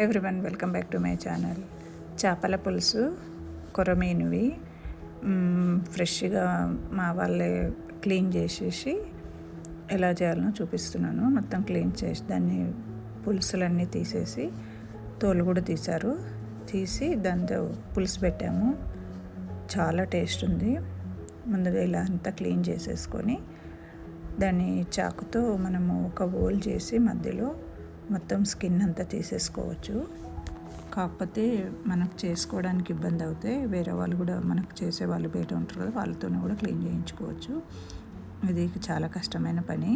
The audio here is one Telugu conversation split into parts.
Everyone welcome back to my channel. చేపల పులుసు కొరమీనువి ఫ్రెష్గా మా వాళ్ళే క్లీన్ చేసేసి ఎలా చేయాలనో చూపిస్తున్నాను. మొత్తం క్లీన్ చేసి దాన్ని పులుసులన్నీ తీసేసి తోలు కూడా తీసి దాంతో పులుసు పెట్టాము. చాలా టేస్ట్ ఉంది. ముందుగా ఇలా అంతా క్లీన్ చేసేసుకొని దాన్ని చాకుతో మనము ఒక హోల్ చేసి మధ్యలో మొత్తం స్కిన్ అంతా తీసేసుకోవచ్చు. కాకపోతే మనకు చేసుకోవడానికి ఇబ్బంది అవుతే వేరే వాళ్ళు కూడా మనకు చేసే వాళ్ళు బయట ఉంటారు కదా, వాళ్ళతోనే కూడా క్లీన్ చేయించుకోవచ్చు. ఇది చాలా కష్టమైన పని.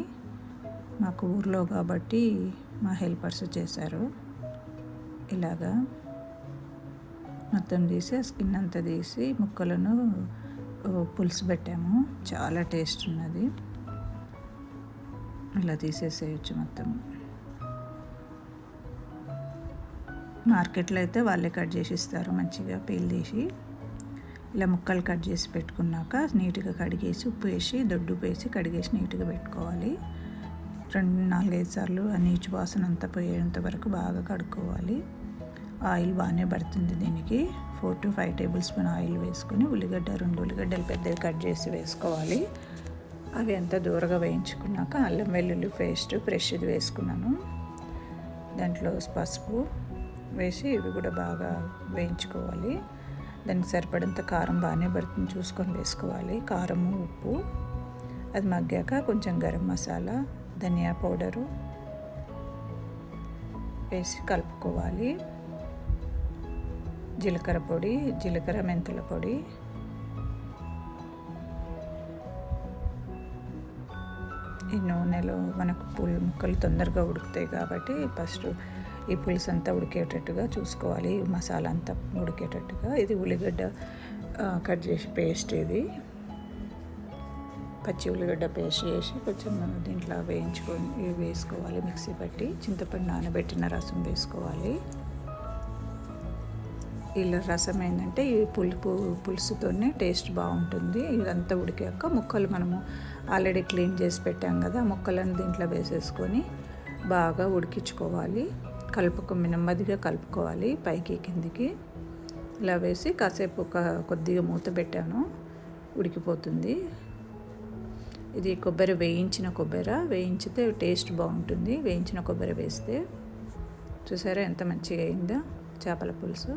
మాకు ఊర్లో కాబట్టి మా హెల్పర్స్ చేశారు. ఇలాగా మొత్తం తీసి స్కిన్ అంతా తీసి ముక్కలను పులుసు పెట్టాము. చాలా టేస్ట్ ఉన్నది. ఇలా తీసేసేయచ్చు మొత్తం. మార్కెట్లో అయితే వాళ్ళే కట్ చేసి ఇస్తారు, మంచిగా పీల్ తీసి. ఇలా ముక్కలు కట్ చేసి పెట్టుకున్నాక నీట్గా కడిగేసి ఉప్పు వేసి దొడ్డు వేసి కడిగేసి నీట్గా పెట్టుకోవాలి. 4-5 సార్లు ఆ నీచు వాసన అంతా పోయేంత వరకు బాగా కడుక్కోవాలి. ఆయిల్ బాగానే పడుతుంది దీనికి. 4 to 5 టేబుల్ స్పూన్ ఆయిల్ వేసుకొని 2 ఉల్లిగడ్డలు పెద్దవి కట్ చేసి వేసుకోవాలి. అవి అంతా దూరగా వేయించుకున్నాక అల్లం వెల్లుల్లి పేస్ట్ ఫ్రెష్ది వేసుకున్నాను. దాంట్లో పసుపు వేసి ఇవి కూడా బాగా వేయించుకోవాలి. దానికి సరిపడంత కారం బాగానే పడుతుంది చూసుకొని వేసుకోవాలి. కారము ఉప్పు అది మగ్గాక కొంచెం గరం మసాలా ధనియా పౌడరు వేసి కలుపుకోవాలి. జీలకర్ర మెంతుల పొడి, ఈ నూనెలో మనకు ముక్కలు తొందరగా ఉడుకుతాయి కాబట్టి ఫస్ట్ ఈ పులుసు అంతా ఉడికేటట్టుగా చూసుకోవాలి. మసాలా అంతా ఉడికేటట్టుగా. ఇది ఉల్లిగడ్డ కట్ చేసి పేస్ట్, ఇది పచ్చి ఉల్లిగడ్డ పేస్ట్ చేసి కొంచెం దీంట్లో వేసుకోవాలి. మిక్సీ పట్టి చింతపండు నానబెట్టిన రసం వేసుకోవాలి. ఇలా రసం ఏంటంటే ఈ పులుసుతోనే టేస్ట్ బాగుంటుంది. ఇదంతా ఉడికాక ముక్కలు మనము ఆల్రెడీ క్లీన్ చేసి పెట్టాం కదా, ముక్కలను దీంట్లో వేసేసుకొని బాగా ఉడికించుకోవాలి. నెమ్మదిగా కలుపుకోవాలి పైకి కిందికి. ఇలా వేసి కాసేపు కొద్దిగా మూత పెట్టాను, ఉడికిపోతుంది. ఇది వేయించితే టేస్ట్ బాగుంటుంది. వేయించిన కొబ్బరి వేస్తే చూసారా ఎంత మంచిగా అయిందో చేపల పులుసు.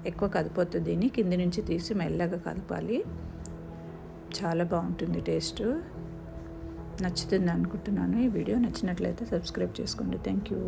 ఎక్కువ కదిపోతుంది. దీన్ని కింది నుంచి తీసి మెల్లగా కలపాలి. చాలా బాగుంటుంది టేస్ట్. నచ్చుతుంది అనుకుంటున్నాను. ఈ వీడియో నచ్చినట్లయితే సబ్స్క్రైబ్ చేసుకోండి. Thank you.